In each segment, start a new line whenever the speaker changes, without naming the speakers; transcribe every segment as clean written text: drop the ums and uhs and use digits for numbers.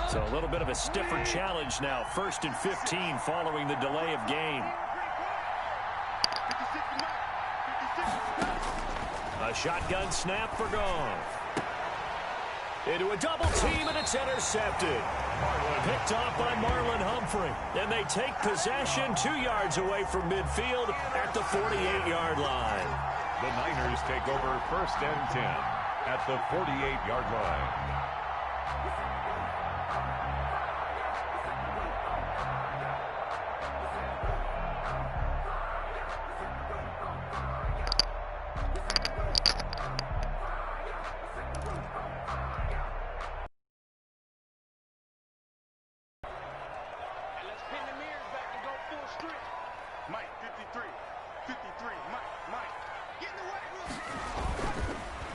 So a little bit of a stiffer challenge now. 1st and 15 following the delay of game. A shotgun snap for Goff. Into a double team, and it's intercepted. Picked off by Marlon Humphrey. And they take possession 2 yards away from midfield at the 48-yard line.
The Niners take over 1st and 10 at the 48-yard line.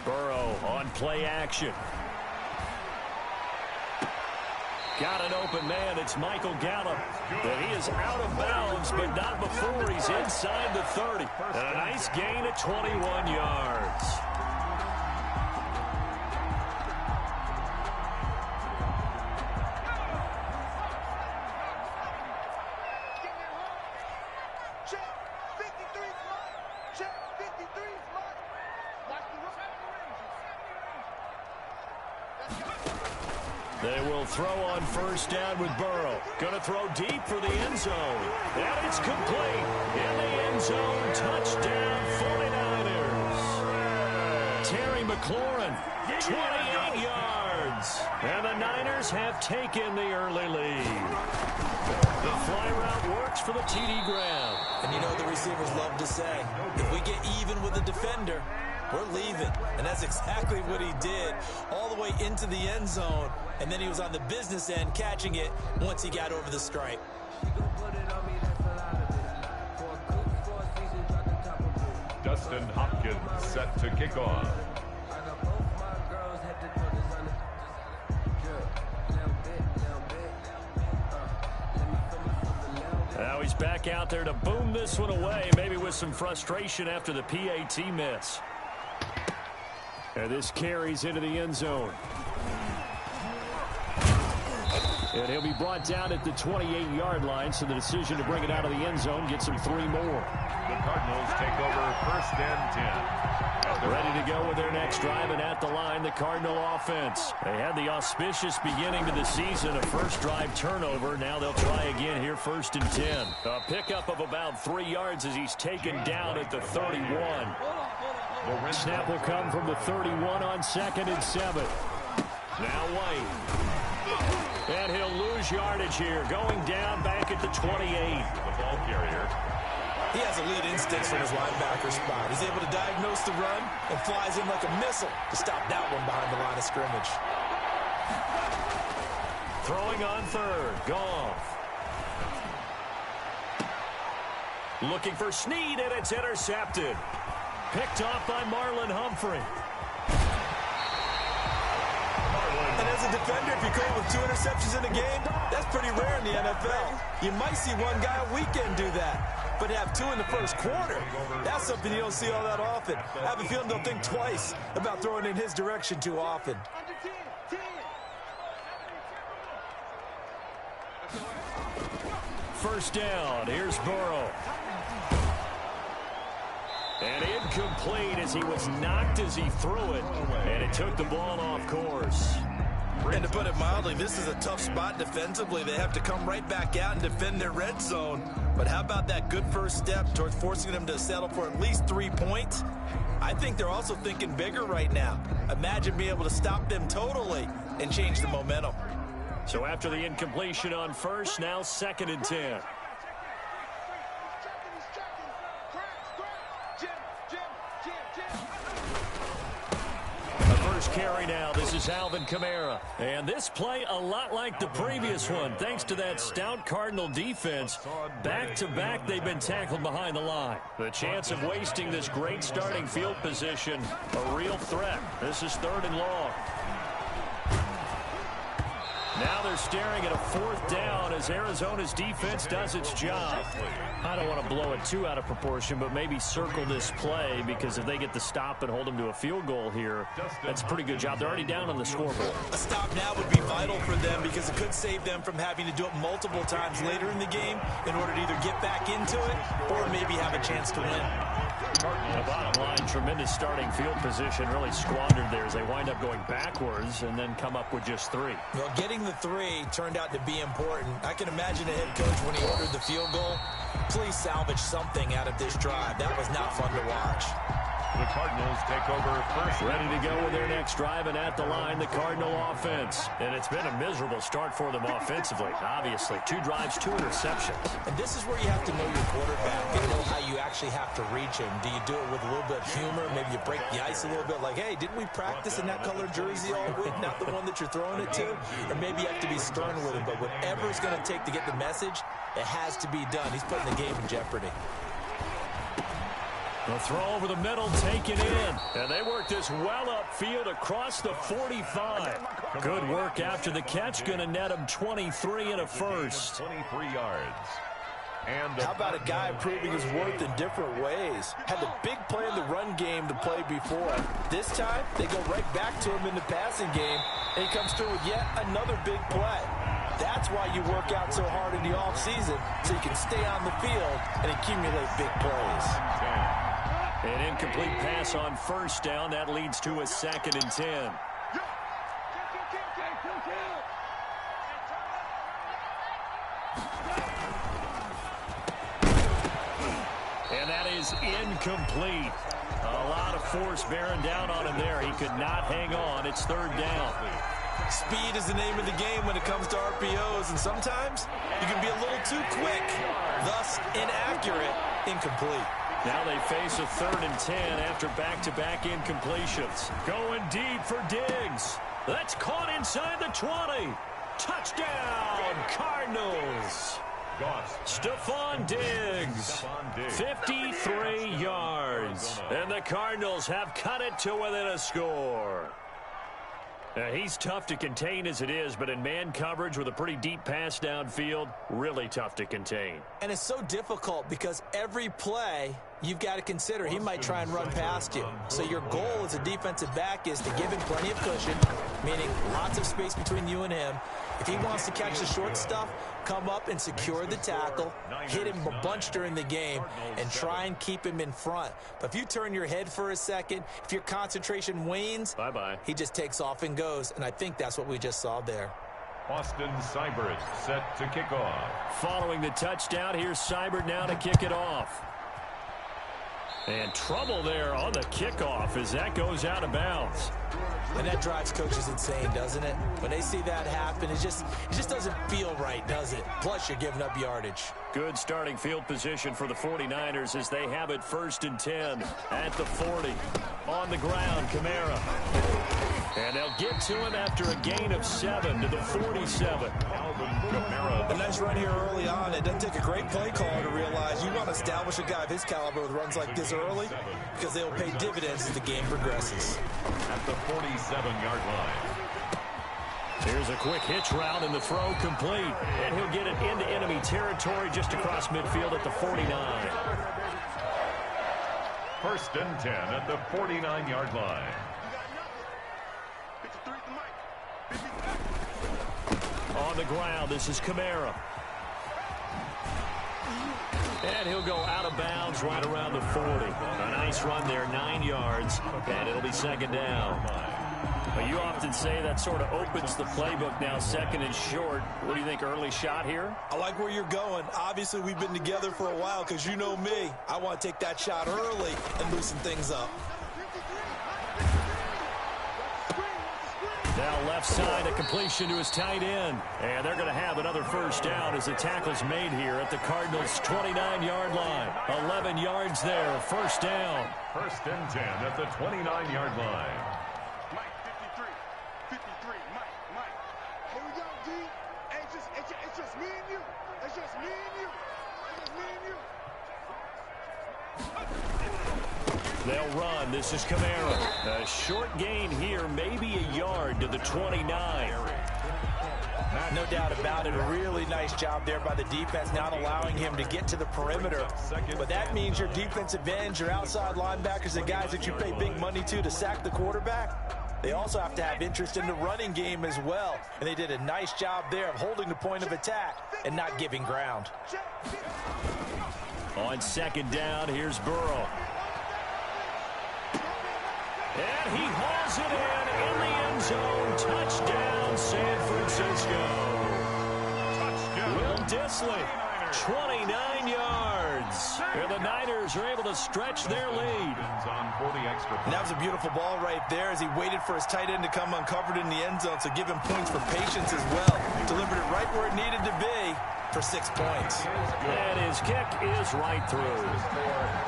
Burrow on play action. Got an open man. It's Michael Gallup. And he is out of bounds, but not before he's inside the 30. And a nice gain at 21 yards. They will throw on 1st down with Burrow. Going to throw deep for the end zone. And it's complete. In the end zone, touchdown 49ers. Terry McLaurin, 28 yards. And the Niners have taken the early lead. The fly route works for the TD Graham.
And you know the receivers love to say, if we get even with the defender, we're leaving. And that's exactly what he did, all the way into the end zone. And then he was on the business end catching it once he got over the stripe.
Dustin Hopkins set to kick off.
Now he's back out there to boom this one away, maybe with some frustration after the PAT miss. And this carries into the end zone. And he'll be brought down at the 28-yard line, so the decision to bring it out of the end zone gets him 3 more.
The Cardinals take over 1st and 10.
Ready to go with their next drive, and at the line, the Cardinal offense. They had the auspicious beginning to the season, a first drive turnover. Now they'll try again here, 1st and 10. A pickup of about 3 yards as he's taken down at the 31. Snap will come from the 31 on 2nd and 7. Now White. And he'll lose yardage here, going down back at the 28.
The ball carrier.
He has elite instincts from his linebacker spot. He's able to diagnose the run and flies in like a missile to stop that one behind the line of scrimmage.
Throwing on 3rd, Goff. Looking for Snead, and it's intercepted. Picked off by Marlon Humphrey.
And as a defender, if you come with 2 interceptions in a game, that's pretty rare in the NFL. You might see one guy a weekend do that. But to have 2 in the first quarter, that's something you don't see all that often. I have a feeling they'll think twice about throwing in his direction too often.
First down, here's Burrow. And incomplete as he was knocked as he threw it. And it took the ball off course.
And to put it mildly, this is a tough spot defensively. They have to come right back out and defend their red zone. But how about that good first step towards forcing them to settle for at least 3 points? I think they're also thinking bigger right now. Imagine being able to stop them totally and change the momentum.
So after the incompletion on 1st, now 2nd and 10. Carry now. This is Alvin Kamara. And this play a lot like the previous one. Thanks to that stout Cardinal defense. Back-to-back, they've been tackled behind the line. The chance of wasting this great starting field position, a real threat. This is 3rd and long. Now they're staring at a 4th down as Arizona's defense does its job. I don't want to blow it too out of proportion, but maybe circle this play, because if they get the stop and hold them to a field goal here, that's a pretty good job. They're already down on the scoreboard.
A stop now would be vital for them because it could save them from having to do it multiple times later in the game in order to either get back into it or maybe have a chance to win.
The bottom line, tremendous starting field position, really squandered there as they wind up going backwards and then come up with just 3.
Well, getting the 3 turned out to be important. I can imagine a head coach when he ordered the field goal. Please salvage something out of this drive. That was not fun to watch.
The Cardinals take over first.
Ready to go with their next drive, and at the line, the Cardinal offense. And it's been a miserable start for them offensively. Obviously, 2 drives, 2 interceptions.
And this is where you have to know your quarterback and know how you actually have to reach him. Do you do it with a little bit of humor? Maybe you break the ice a little bit like, hey, didn't we practice in that color jersey all week? Not the one that you're throwing it to? Or maybe you have to be stern with him. But whatever it's going to take to get the message, it has to be done. He's putting the game in jeopardy.
The throw over the middle, taken in. And they work this well upfield across the 45. Good work after the catch. Going to net him 23 and a first.
23 yards. And
how about a guy proving his worth in different ways? Had the big play in the run game to play before. This time, they go right back to him in the passing game, and he comes through with yet another big play. That's why you work out so hard in the offseason, so you can stay on the field and accumulate big plays.
An incomplete pass on first down. That leads to a 2nd and 10. And that is incomplete. A lot of force bearing down on him there. He could not hang on. It's 3rd down.
Speed is the name of the game when it comes to RPOs, and sometimes you can be a little too quick, thus inaccurate, incomplete.
Now they face a 3rd and 10 after back-to-back incompletions. Going deep for Diggs. That's caught inside the 20. Touchdown, Cardinals. Stephon Diggs, 53 yards. And the Cardinals have cut it to within a score. He's tough to contain as it is, but in man coverage with a pretty deep pass downfield, really tough to contain.
And it's so difficult because every play you've got to consider he might try and run past you. So your goal as a defensive back is to give him plenty of cushion, meaning lots of space between you and him. If he wants to catch the short stuff, come up and secure the tackle, hit him a bunch during the game, and try and keep him in front. But if you turn your head for a second, if your concentration wanes,
bye-bye.
He just takes off and goes, and I think that's what we just saw there.
Austin Seibert set to kick off.
Following the touchdown, here's Seibert now to kick it off. And trouble there on the kickoff as that goes out of bounds.
And that drives coaches insane, doesn't it? When they see that happen, it just doesn't feel right, does it? Plus, you're giving up yardage.
Good starting field position for the 49ers as they have it 1st and 10 at the 40. On the ground, Kamara. And they'll get to him after a gain of 7 to the 47.
A nice run here early on. It doesn't take a great play caller to realize you want to establish a guy of his caliber with runs like this early because they'll pay dividends as the game progresses.
At the 47-yard line.
Here's a quick hitch route and the throw complete. And he'll get it into enemy territory just across midfield at the 49.
1st and 10 at the 49-yard line.
On the ground, this is Kamara. And he'll go out of bounds right around the 40. A nice run there, 9 yards, and it'll be 2nd down. But you often say that sort of opens the playbook now, 2nd and short. What do you think, early shot here?
I like where you're going. Obviously, we've been together for a while because you know me. I want to take that shot early and loosen things up.
Now left side, a completion to his tight end. And they're going to have another 1st down as the tackle's made here at the Cardinals' 29-yard line. 11 yards there, 1st down.
1st and 10 at the 29-yard line.
Mike, 53, Mike. Here we go, D. It's just me and you. It's just me and you. It's just me and you.
They'll run. This is Kamara. A short gain here, maybe a yard to the 29.
No doubt about it. A really nice job there by the defense, not allowing him to get to the perimeter. But that means your defensive ends, your outside linebackers, the guys that you pay big money to sack the quarterback, They also have to have interest in the running game as well. And they did a nice job there of holding the point of attack and not giving ground.
On second down, here's Burrow. And he hauls it in the end zone. Touchdown, San Francisco.
Touchdown.
Will Dissly, 29 yards. And the Niners are able to stretch their lead.
On for the extra point.
And that was a beautiful ball right there as he waited for his tight end to come uncovered in the end zone. So give him points for patience as well. Delivered it right where it needed to be for 6 points.
And his kick is right through.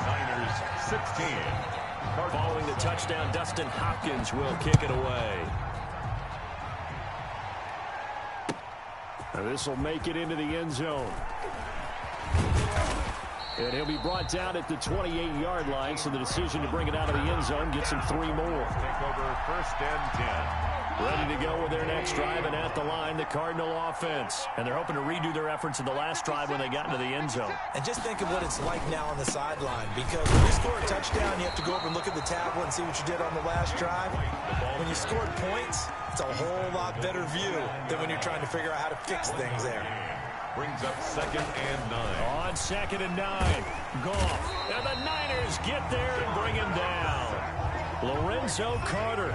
Niners 16.
Following the touchdown, Dustin Hopkins will kick it away. This will make it into the end zone. And he'll be brought down at the 28-yard line, so the decision to bring it out of the end zone gets him 3 more.
Take over first and 10.
Ready to go with their next drive, and at the line, the Cardinal offense. And they're hoping to redo their efforts in the last drive when they got into the end zone.
And just think of what it's like now on the sideline, because when you score a touchdown, you have to go over and look at the tablet and see what you did on the last drive. When you scored points, it's a whole lot better view than when you're trying to figure out how to fix things there.
Brings up second and 9.
On second and 9, Goff. And the Niners get there and bring him down. Lorenzo Carter.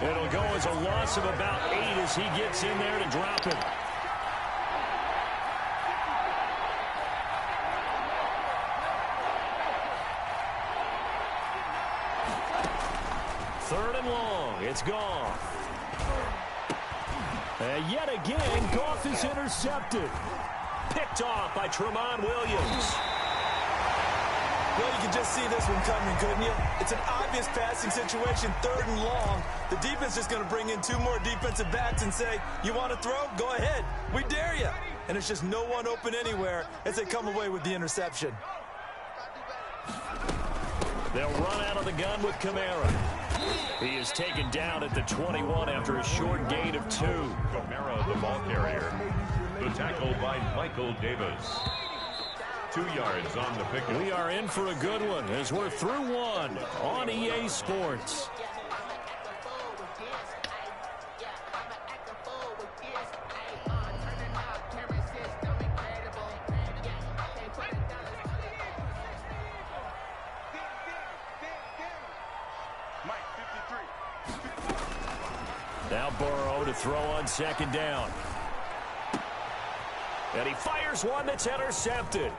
It'll go as a loss of about 8 as he gets in there to drop it. Third and long. It's Goff. And yet again, Goff is intercepted. Picked off by Tramon Williams.
Well, you can just see this one coming, couldn't you? It's an obvious passing situation, 3rd and long. The defense is going to bring in 2 more defensive backs and say, you want to throw? Go ahead. We dare you. And it's just no one open anywhere as they come away with the interception.
They'll run out of the gun with Kamara. He is taken down at the 21 after a short gain of 2.
Kamara, the ball carrier. The tackle by Michael Davis. 2 yards on the pick.
We are in for a good one as we're through 1 on EA Sports. Now Burrow to throw on second down. And he fires one that's intercepted.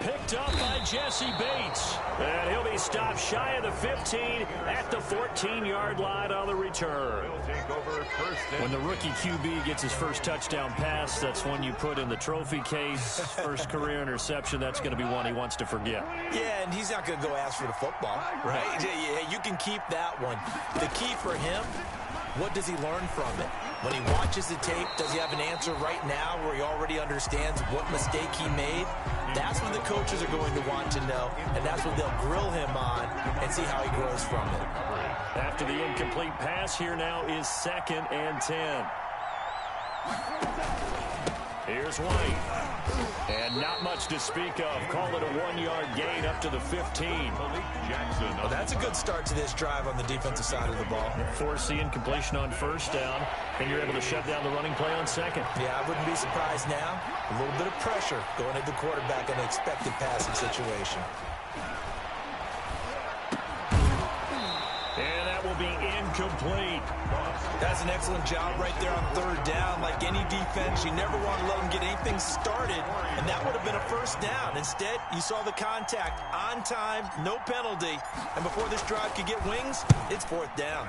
Picked up by Jesse Bates. And he'll be stopped shy of the 15 at the 14-yard line on the return.
Take over first and
When the rookie QB gets his first touchdown pass, that's one you put in the trophy case. First career interception, that's going to be one he wants to forget.
Yeah, and he's not going to go ask for the football, right? Yeah, you can keep that one. The key for him, what does he learn from it? When he watches the tape, does he have an answer right now where he already understands what mistake he made? That's what the coaches are going to want to know, and that's what they'll grill him on and see how he grows from it.
After the incomplete pass, here now is 2nd and 10. Here's White. And not much to speak of. Call it a 1-yard gain up to the 15.
Jackson.
Well, that's a good start to this drive on the defensive side of the ball.
Force the incompletion on first down, and you're able to shut down the running play on second.
Yeah, I wouldn't be surprised now. A little bit of pressure going at the quarterback in an expected passing situation.
And that will be incomplete.
That's an excellent job right there on 3rd down. Like any defense, you never want to let them get anything started, and that would have been a first down. Instead, you saw the contact on time, no penalty, and before this drive could get wings, it's 4th down.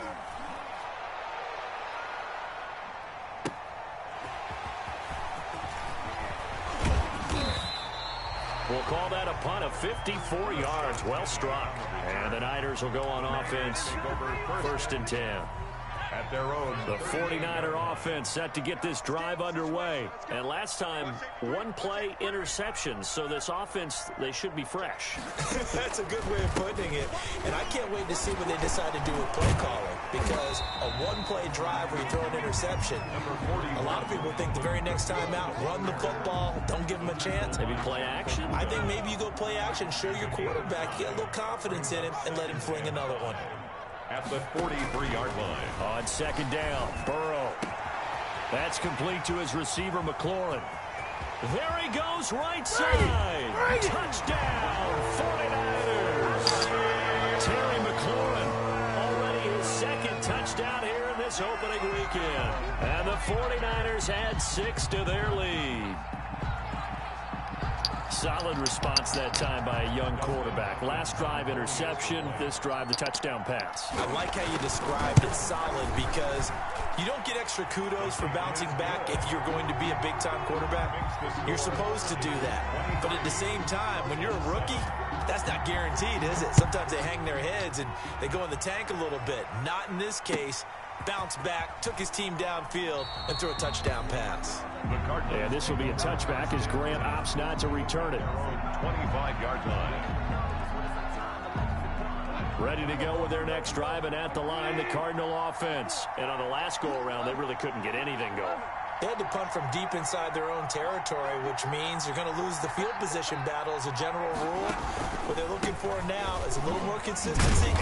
We'll call that a punt of 54 yards. Well struck. And the Niners will go on offense. 1st and 10.
At their own.
The 49er offense set to get this drive underway. And last time, 1 play interception. So this offense, they should be fresh.
That's a good way of putting it. And I can't wait to see what they decide to do with play calling. Because a 1-play drive where you throw an interception, a lot of people think the very next time out, run the football, don't give them a chance.
Maybe play action?
I think maybe you go play action, show your quarterback, get a little confidence in him, and let him fling another one.
at the 43-yard line.
On second down, Burrow. That's complete to his receiver, McLaurin. There he goes, right side. Touchdown, 49ers. Terry McLaurin, already his second touchdown here in this opening weekend. And the 49ers add 6 to their lead. Solid response that time by a young quarterback. Last drive, interception. This drive, the touchdown pass.
I like how you described it, solid, because you don't get extra kudos for bouncing back if you're going to be a big-time quarterback. You're supposed to do that. But at the same time, when you're a rookie, that's not guaranteed, is it? Sometimes they hang their heads and they go in the tank a little bit. Not in this case. Bounced back, took his team downfield, and threw a touchdown pass.
Yeah, this will be a touchback as Grant opts not to return it.
25-yard line.
Ready to go with their next drive, and at the line, the Cardinal offense. And on the last go-around, they really couldn't get anything going.
They had to punt from deep inside their own territory, which means you're going to lose the field position battle as a general rule. What they're looking for now is a little more consistency.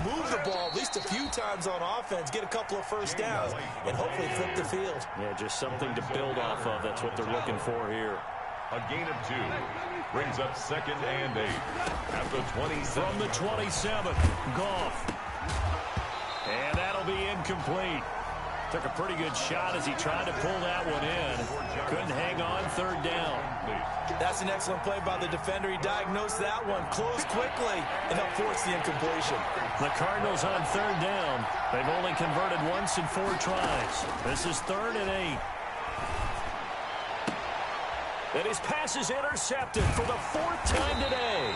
Move the ball at least a few times on offense, get a couple of first downs, and hopefully flip the field.
Yeah, just something to build off of. That's what they're looking for here.
A gain of 2 brings up 2nd and 8 at the 27.
From the 27, Goff. And that'll be incomplete. Took a pretty good shot as he tried to pull that one in. Couldn't hang on, 3rd down.
That's an excellent play by the defender. He diagnosed that one, closed quickly, and helped force the incompletion.
The Cardinals on 3rd down. They've only converted once in 4 tries. This is 3rd and 8. And his pass is intercepted for the 4th time today.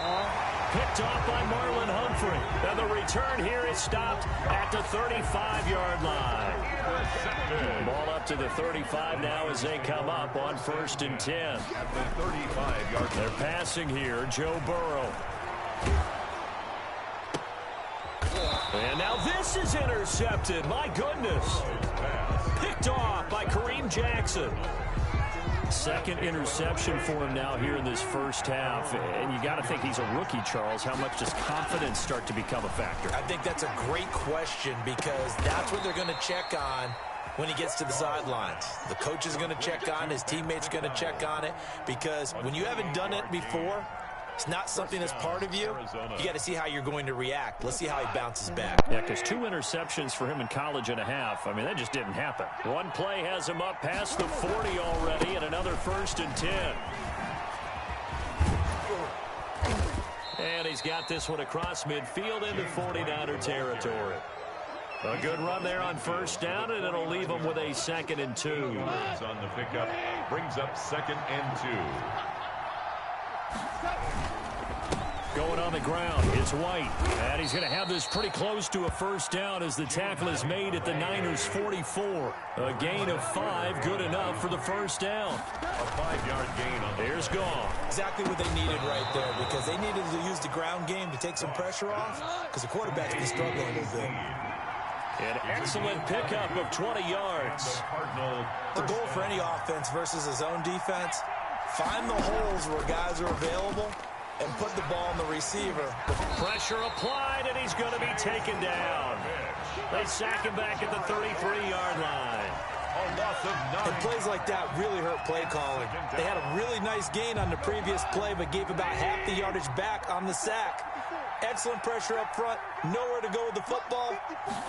Picked off by Marlon Humphrey. And the return here is stopped at the 35-yard line. Ball up to the 35 now as they come up on 1st and 10.
At the 35-yard line.
They're passing here, Joe Burrow. And now this is intercepted. My goodness. Picked off by Kareem Jackson. 2nd interception for him now here in this first half. And you got to think he's a rookie, Charles. How much does confidence start to become a factor?
I think that's a great question because that's what they're going to check on when he gets to the sidelines. The coach is going to check on, his teammates are going to check on it, because when you haven't done it before, it's not something that's part of you. You got to see how you're going to react. Let's see how he bounces back.
Yeah, because 2 interceptions for him in college and a half. I mean, that just didn't happen. One play has him up past the 40 already, and another 1st and 10. And he's got this one across midfield into 49er territory. A good run there on 1st down, and it'll leave him with a 2nd and 2.
On the pickup, brings up 2nd and 2.
Going on the ground, it's White. And he's going to have this pretty close to a 1st down as the tackle is made at the Niners' 44. A gain of 5, good enough for the 1st down.
A 5-yard gain on
Here's Goff.
Exactly what they needed right there, because they needed to use the ground game to take some pressure off, because the quarterback's been struggling a little bit.
An excellent pickup of 20 yards.
The goal for any offense versus his own defense, find the holes where guys are available and put the ball on the receiver.
Pressure applied, and he's going to be taken down. They sack him back at the 33-yard line.
And plays like that really hurt play calling. They had a really nice gain on the previous play, but gave about half the yardage back on the sack. Excellent pressure up front. Nowhere to go with the football.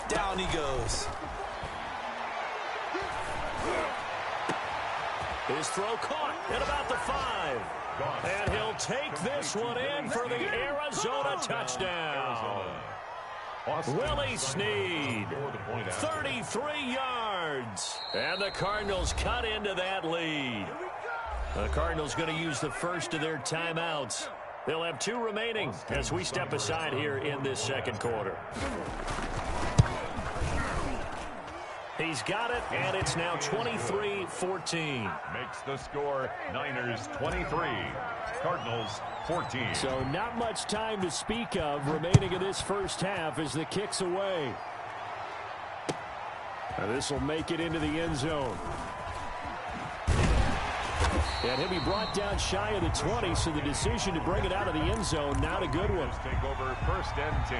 Down he goes.
His throw caught at about the 5. And he'll take this one in for the Arizona touchdown. Willie Snead, 33 yards. And the Cardinals cut into that lead. The Cardinals going to use the first of their timeouts. They'll have 2 remaining as we step aside here in this 2nd quarter. He's got it, and it's now 23-14.
Makes the score Niners 23, Cardinals 14.
So not much time to speak of remaining in this first half as the kick's away. This will make it into the end zone. And he'll be brought down shy of the 20, so the decision to bring it out of the end zone, not a good one.
Take over 1st and 10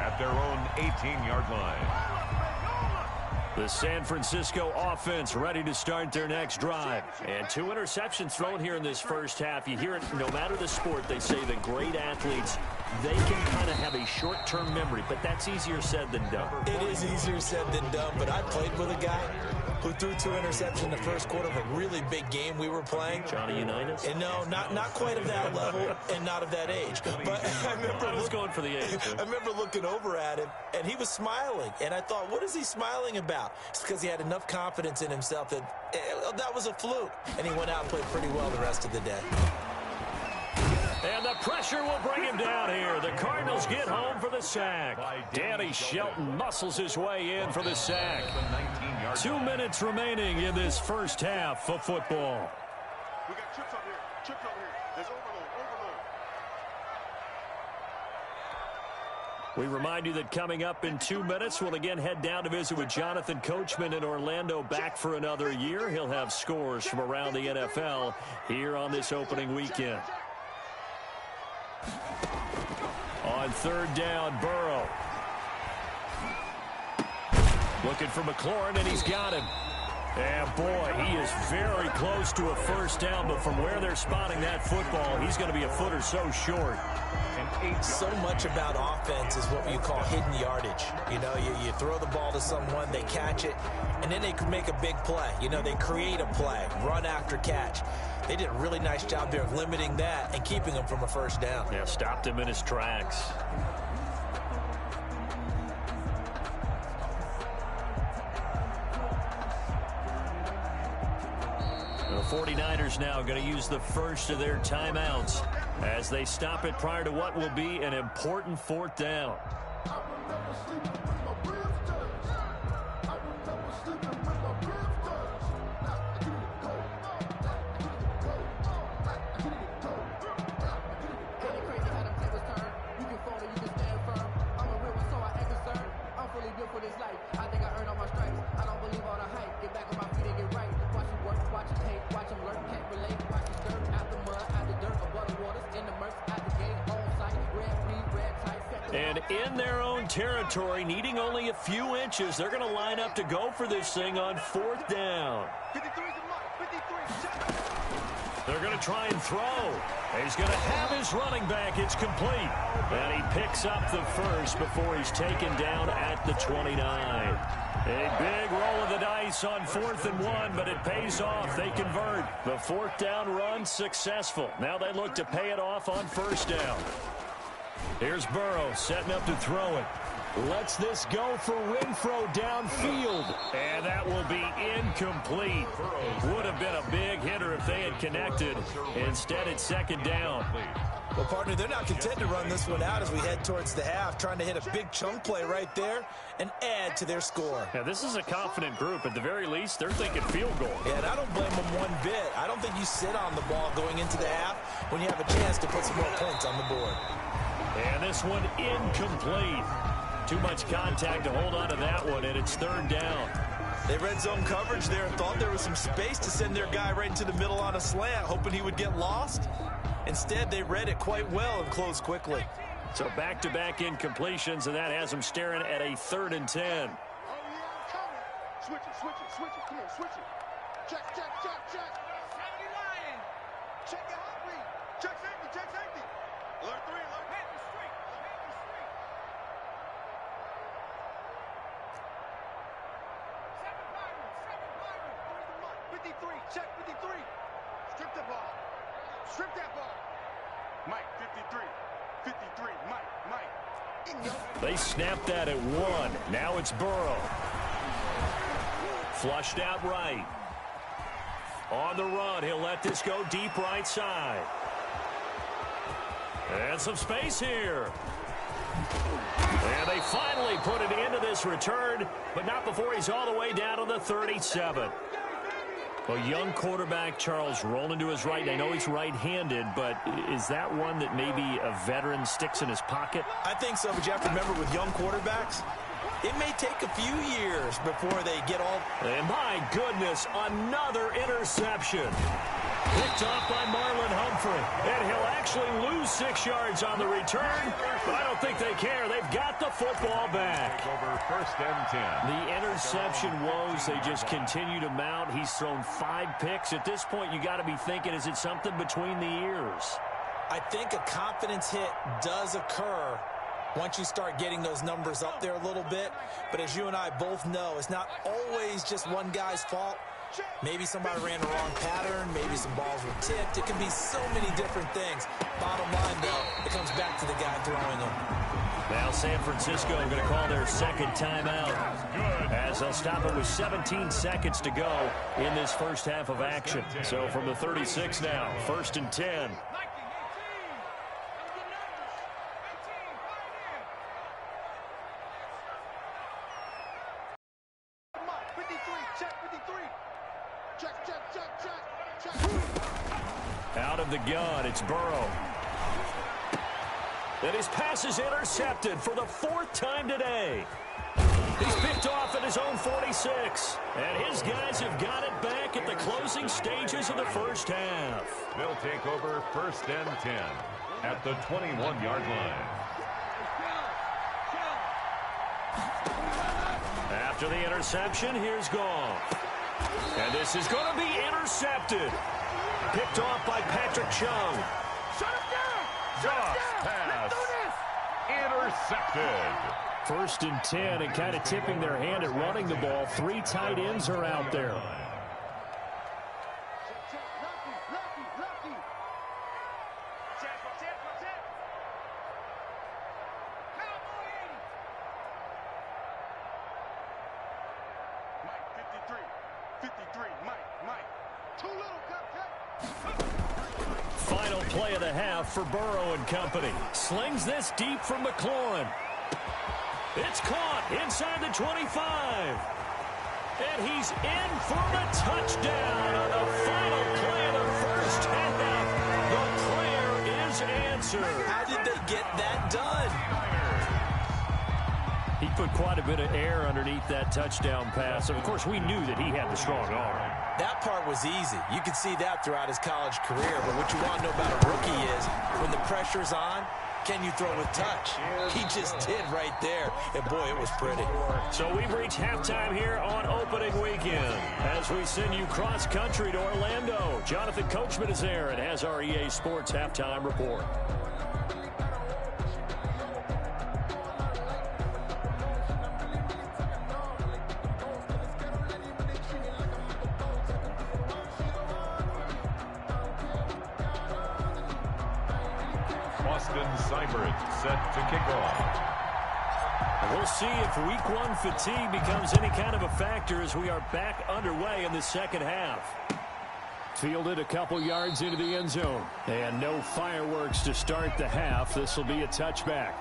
at their own 18-yard line.
The San Francisco offense ready to start their next drive. And 2 interceptions thrown here in this first half. You hear it no matter the sport. They say that great athletes, they can kind of have a short-term memory, but that's easier said than done.
It is easier said than done, but I played with a guy who threw 2 interceptions in the first quarter of a really big game we were playing.
Johnny Unitas?
And no, not quite of that level and not of that age. But I was
going for the age.
I remember looking over at him, and he was smiling. And I thought, what is he smiling about? It's because he had enough confidence in himself that that was a fluke. And he went out and played pretty well the rest of the day.
And the pressure will bring him down here. The Cardinals get home for the sack. Danny Shelton muscles his way in for the sack. 2 minutes remaining in this first half of football.
We got trips up here. Trips over here. There's overload.
We remind you that coming up in 2 minutes, we'll again head down to visit with Jonathan Coachman in Orlando, back for another year. He'll have scores from around the NFL here on this opening weekend. On 3rd down, Burrow. Looking for McLaurin, and he's got him. And, boy, he is very close to a first down, but from where they're spotting that football, he's going to be a foot or so short.
So much about offense is what you call hidden yardage. You know, you throw the ball to someone, they catch it, and then they can make a big play. You know, they create a play, run after catch. They did a really nice job there of limiting that and keeping him from a first down.
Yeah, stopped him in his tracks. The 49ers now going to use the first of their timeouts as they stop it prior to what will be an important 4th down. And in their own territory, needing only a few inches, they're going to line up to go for this thing on 4th down.
53 is the mark. 53.
They're going to try and throw. He's going to have his running back. It's complete. And he picks up the first before he's taken down at the 29. A big roll of the dice on 4th and 1, but it pays off. They convert. The 4th down run successful. Now they look to pay it off on 1st down. Here's Burrow setting up to throw it. Lets this go for Renfro downfield. And that will be incomplete. Would have been a big hitter if they had connected. Instead, it's 2nd down.
Well, partner, they're not content to run this one out as we head towards the half, trying to hit a big chunk play right there and add to their score.
Yeah, this is a confident group. At the very least, they're thinking field goal.
Yeah, and I don't blame them one bit. I don't think you sit on the ball going into the half when you have a chance to put some more points on the board.
And this one incomplete. Too much contact to hold on to that one, and it's 3rd down.
They red zone coverage there and thought there was some space to send their guy right into the middle on a slant, hoping he would get lost. Instead, they read it quite well and closed quickly.
So back-to-back incompletions, and that has them staring at a 3rd and 10.
Oh, yeah, I'm coming. Switch it. Come on, switch it. Check. 70 Lion. Check your heart rate. Check safety. Alert 3, alert. Hit the street. 53. Check 53. Strip the ball. Strip that ball. Mike, 53. 53. Mike.
They snapped that at 1. Now it's Burrow. Flushed out right. On the run, he'll let this go deep right side. And some space here. And they finally put it into this return, but not before he's all the way down to the 37. A young quarterback, Charles, rolling to his right. I know he's right-handed, but is that one that maybe a veteran sticks in his pocket?
I think so, but you have to remember with young quarterbacks, it may take a few years before they get all...
And my goodness, another interception. Picked off by Marlon Humphrey. And he'll actually lose 6 yards on the return, but I don't think they care. They've got the football back.
Over first and 10.
The interception woes, they just continue to mount. He's thrown 5 picks. At this point, you got to be thinking, is it something between the ears?
I think a confidence hit does occur once you start getting those numbers up there a little bit. But as you and I both know, it's not always just one guy's fault. Maybe somebody ran the wrong pattern. Maybe some balls were tipped. It can be so many different things. Bottom line, though, it comes back to the guy throwing them.
Now San Francisco going to call their second timeout as they'll stop it with 17 seconds to go in this first half of action. So from the 36 now, first and 10. Out of the gun, it's Burrow. And his pass is intercepted for the 4th time today. He's picked off at his own 46. And his guys have got it back at the closing stages of the first half.
They'll take over first and 10 at the 21-yard line.
After the interception, here's Goff. And this is going to be intercepted. Picked off by Patrick Chung.
Goff's pass intercepted.
First and 10, and kind of tipping their hand at running the ball. 3 tight ends are out there. Final play of the half for Burrow and company. Slings this deep from McLaurin. It's caught inside the 25. And he's in for the touchdown on the final play of the first half. The prayer is answered.
How did they get that done?
He put quite a bit of air underneath that touchdown pass. Of course, we knew that he had the strong arm.
That part was easy. You could see that throughout his college career. But what you want to know about a rookie is when the pressure's on, can you throw with touch? He just did right there. And, boy, it was pretty.
So we've reached halftime here on opening weekend as we send you cross-country to Orlando. Jonathan Coachman is there and has our EA Sports halftime report.
Set to kick off.
We'll see if week 1 fatigue becomes any kind of a factor as we are back underway in the second half. Fielded a couple yards into the end zone. And no fireworks to start the half. This will be a touchback.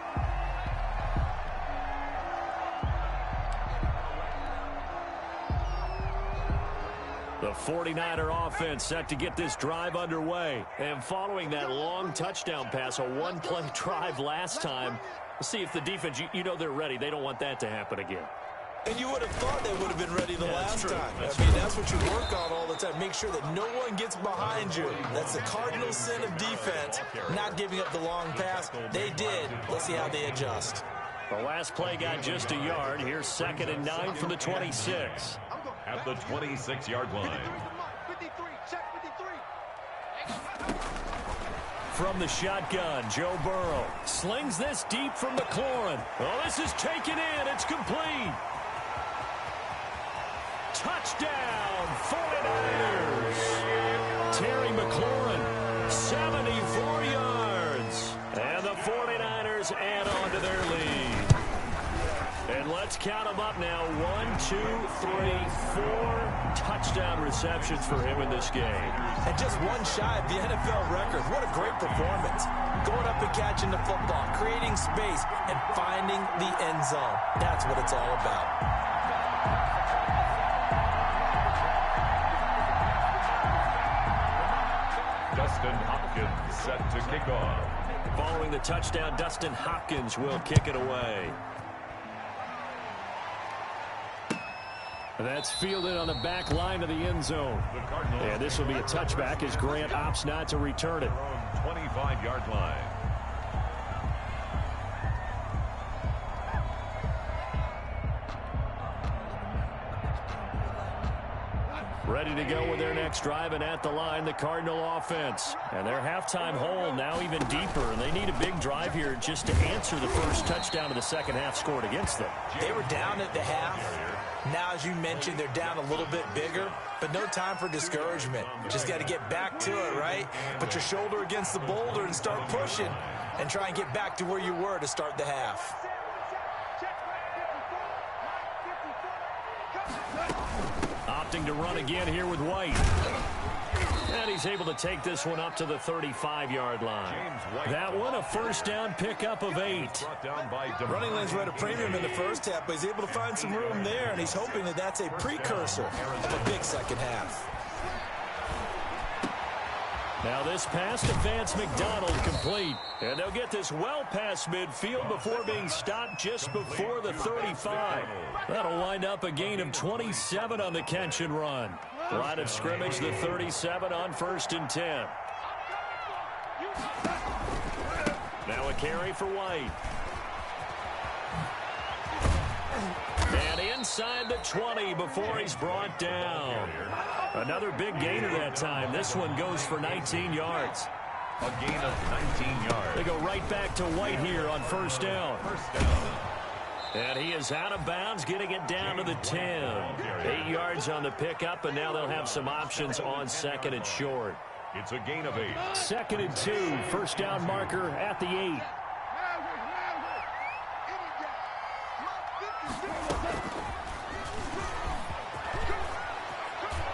The 49er offense set to get this drive underway. And following that long touchdown pass, a one-play drive last time, we'll see if the defense, you know they're ready. They don't want that to happen again.
And you would have thought they would have been ready the last time. I mean, that's what you work on all the time. Make sure that no one gets behind you. That's the cardinal sin of defense, not giving up the long pass. They did. Let's see how they adjust.
The last play got just a yard. Here's 2nd and 9 from the 26.
At the 26-yard line.
From the shotgun, Joe Burrow slings this deep from McLaurin. Oh, this is taken in. It's complete. Touchdown, 49ers. Terry McLaurin, 74 yards. And the 49ers add on to their lead. And let's count them up now. 1, 2, 3, 4 touchdown receptions for him in this game.
And just one shy of the NFL record. What a great performance. Going up and catching the football, creating space, and finding the end zone. That's what it's all about.
Dustin Hopkins set to kick off.
Following the touchdown, Dustin Hopkins will kick it away. That's fielded on the back line of the end zone. And this will be a touchback as Grant opts not to return it.
25-yard line.
Ready to go with their next drive, and at the line, the Cardinal offense. And their halftime hole now even deeper, and they need a big drive here just to answer the first touchdown of the second half scored against them.
They were down at the half. Now, as you mentioned, they're down a little bit bigger, but no time for discouragement. Just got to get back to it, right? Put your shoulder against the boulder and start pushing and try and get back to where you were to start the half.
Opting to run again here with White. And he's able to take this one up to the 35-yard line. That one a first down pickup of 8.
Running lanes were at a premium in the first half, but he's able to find some room there, and he's hoping that that's a precursor of a big second half.
Now this pass to Vance McDonald complete. And they'll get this well past midfield before being stopped just before the 35. That'll wind up a gain of 27 on the catch and run. Line of scrimmage, the 37 on 1st and 10. Now a carry for White. And inside the 20 before he's brought down. Another big gainer that time. This one goes for 19 yards.
A gain of 19 yards.
They go right back to White here on first down. And he is out of bounds, getting it down to the 10. 8 yards on the pickup, and now they'll have some options on second and short.
It's a gain of 8.
2nd and 2, first down marker at the 8.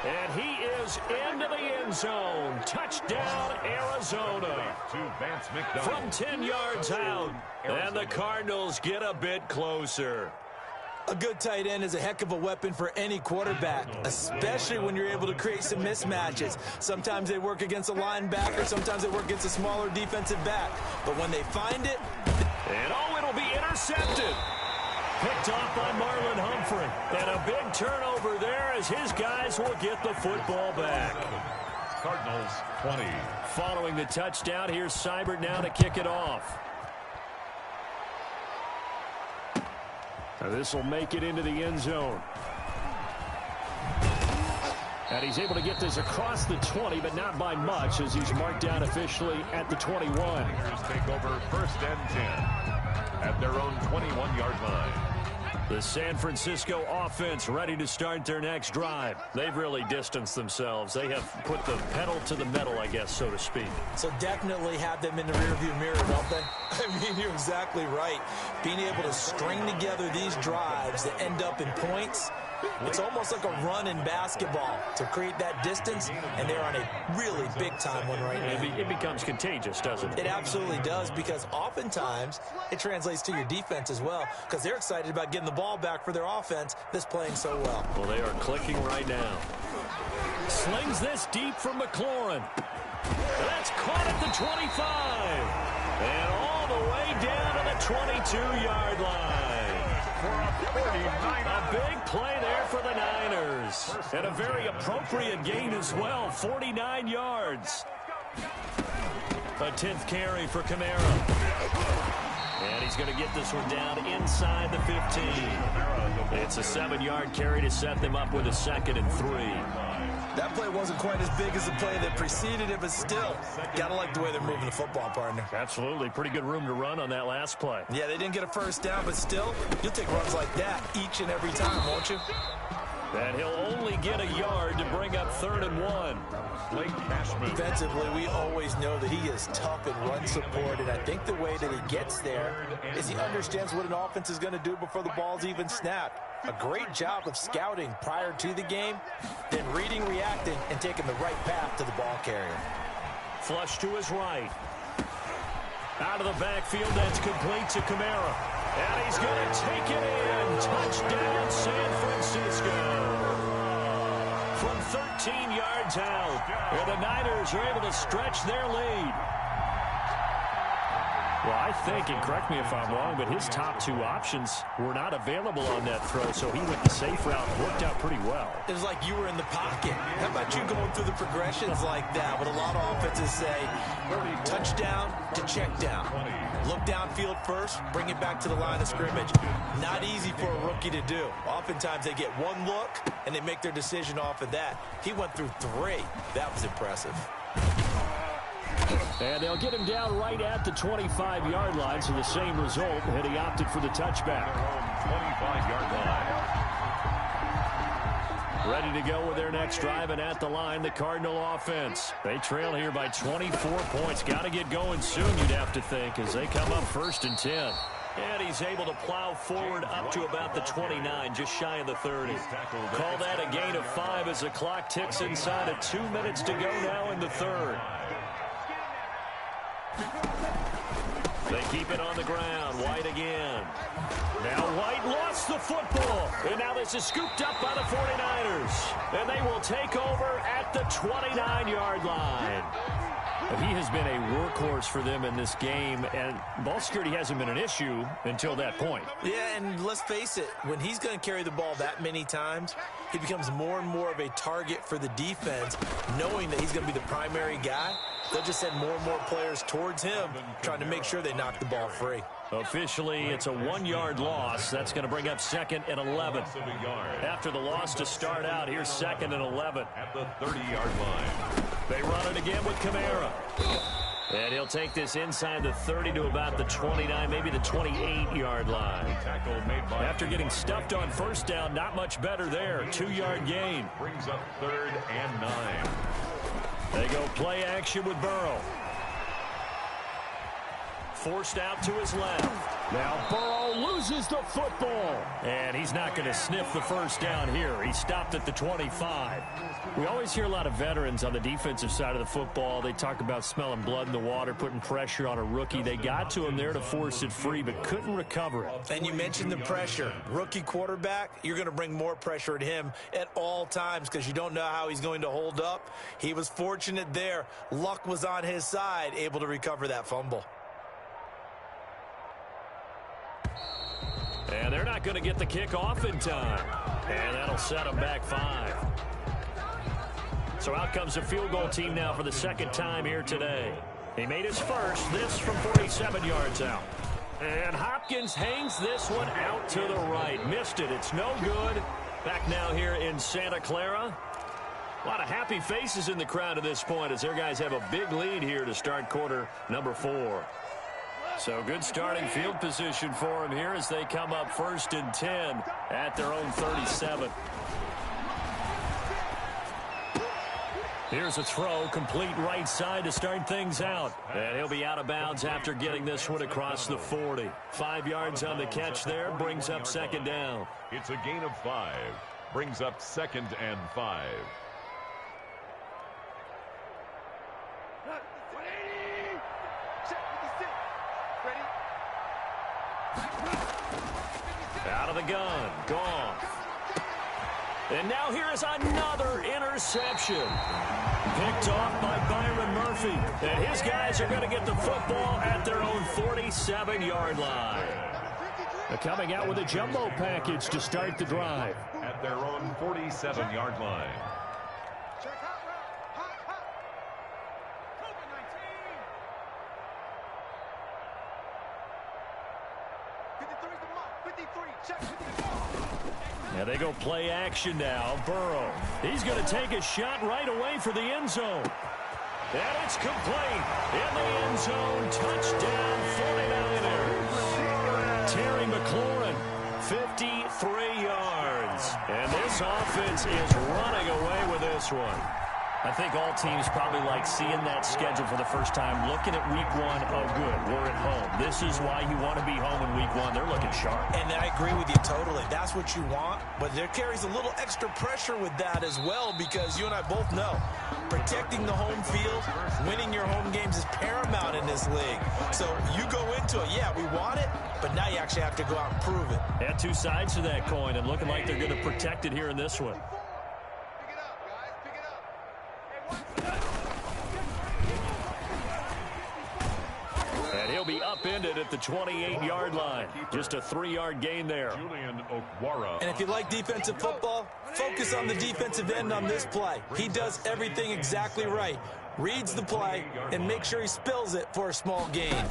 And he is into the end zone. Touchdown, Arizona.
To Vance McDonald.
From 10 yards out. And the Cardinals get a bit closer.
A good tight end is a heck of a weapon for any quarterback, especially when you're able to create some mismatches. Sometimes they work against a linebacker, sometimes they work against a smaller defensive back. But when they find it...
And oh, it'll be intercepted. Picked off by Marlon Humphrey. And a big turnover there as his guys will get the football back.
Cardinals 20.
Following the touchdown, here's Seibert now to kick it off. This will make it into the end zone. And he's able to get this across the 20, but not by much, as he's marked down officially at the 21.
Here's take over 1st and 10 at their own 21-yard line.
The San Francisco offense ready to start their next drive. They've really distanced themselves. They have put the pedal to the metal, I guess, so to speak.
So definitely have them in the rearview mirror, don't they? I mean, you're exactly right. Being able to string together these drives that end up in points, it's almost like a run in basketball to create that distance, and they're on a really big-time one right now.
It becomes contagious, doesn't it?
It absolutely does, because oftentimes it translates to your defense as well, because they're excited about getting the ball back for their offense that's playing so well.
Well, they are clicking right now. Slings this deep from McLaurin. That's caught at the 25. And all the way down to the 22-yard line. A big play there for the Niners. And a very appropriate gain as well, 49 yards. A 10th carry for Kamara. And he's going to get this one down inside the 15. It's a 7-yard carry to set them up with a 2nd and 3.
That play wasn't quite as big as the play that preceded it, but still, got to like the way they're moving the football, partner.
Absolutely. Pretty good room to run on that last play.
Yeah, they didn't get a first down, but still, you'll take runs like that each and every time, won't you?
And he'll only get a yard to bring up 3rd and 1.
Defensively, we always know that he is tough in run support, and I think the way that he gets there is he understands what an offense is going to do before the ball's even snapped. A great job of scouting prior to the game, then reading, reacting, and taking the right path to the ball carrier.
Flush to his right. Out of the backfield, that's complete to Kamara. And he's going to take it in. Touchdown, San Francisco. From 13 yards out, where the Niners are able to stretch their lead. Well, I think, and correct me if I'm wrong, but his top two options were not available on that throw, so he went the safe route and worked out pretty well.
It was like you were in the pocket. How about you going through the progressions like that? But a lot of offenses say touchdown to check down. Look downfield first, bring it back to the line of scrimmage. Not easy for a rookie to do. Oftentimes they get one look, and they make their decision off of that. He went through 3. That was impressive.
And they'll get him down right at the 25-yard line, so the same result, and he opted for the touchback.
25-yard line.
Ready to go with their next drive, and at the line, the Cardinal offense. They trail here by 24 points. Got to get going soon, you'd have to think, as they come up 1st and 10. And he's able to plow forward up to about the 29, just shy of the 30. Call that a gain of 5 as the clock ticks inside of 2 minutes to go now in the 3rd. They keep it on the ground. White again. Now White lost the football. And now this is scooped up by the 49ers. And they will take over at the 29-yard line. He has been a workhorse for them in this game, and ball security hasn't been an issue until that point.
Yeah, and let's face it, when he's going to carry the ball that many times, he becomes more and more of a target for the defense, knowing that he's going to be the primary guy. They'll just send more and more players towards him, trying to make sure they knock the ball free.
Officially, it's a 1-yard loss. That's going to bring up 2nd and 11. After the loss to start out, here's 2nd and 11.
At the 30-yard line.
They run it again with Kamara. And he'll take this inside the 30 to about the 29, maybe the 28-yard line. After getting stuffed on 1st down, not much better there. 2-yard gain.
Brings up 3rd and 9.
They go play action with Burrow. Forced out to his left. Now Burrow loses the football. And he's not going to sniff the 1st down here. He stopped at the 25. We always hear a lot of veterans on the defensive side of the football. They talk about smelling blood in the water, putting pressure on a rookie. They got to him there to force it free, but couldn't recover it.
And you mentioned the pressure. Rookie quarterback, you're going to bring more pressure at him at all times because you don't know how he's going to hold up. He was fortunate there. Luck was on his side, able to recover that fumble.
And they're not going to get the kick off in time. And that'll set them back 5. So out comes the field goal team now for the 2nd time here today. He made his first, this from 47 yards out. And Hopkins hangs this one out to the right. Missed it. It's no good. Back now here in Santa Clara. A lot of happy faces in the crowd at this point as their guys have a big lead here to start quarter number 4. So good starting field position for them here as they come up 1st and 10 at their own 37. Here's a throw, complete right side to start things out. And he'll be out of bounds after getting this one across the 40. 5 yards on the catch there, brings up 2nd down.
It's a gain of 5. Brings up 2nd and 5.
Out of the gun, gone. And now here is another interception. Picked off by Byron Murphy. And his guys are going to get the football at their own 47-yard line. They're coming out with a jumbo package to start the drive.
At their own 47-yard line.
Now they go play action now. Burrow. He's going to take a shot right away for the end zone. And it's complete. In the end zone. Touchdown 49ers. Terry McLaurin, 53 yards. And this offense is running away with this one. I think all teams probably like seeing that schedule for the first time, looking at week 1. Oh, good, we're at home. This is why you want to be home in week 1. They're looking sharp.
And I agree with you totally. That's what you want. But there carries a little extra pressure with that as well because you and I both know protecting the home field, winning your home games is paramount in this league. So you go into it, yeah, we want it, but now you actually have to go out and prove it.
Yeah, 2 sides to that coin and looking like they're going to protect it here in this one. He'll be upended at the 28-yard line. Just a 3-yard gain there.
Julian Okwara.
And if you like defensive football, focus on the defensive end on this play. He does everything exactly right. Reads the play and makes sure he spills it for a small gain.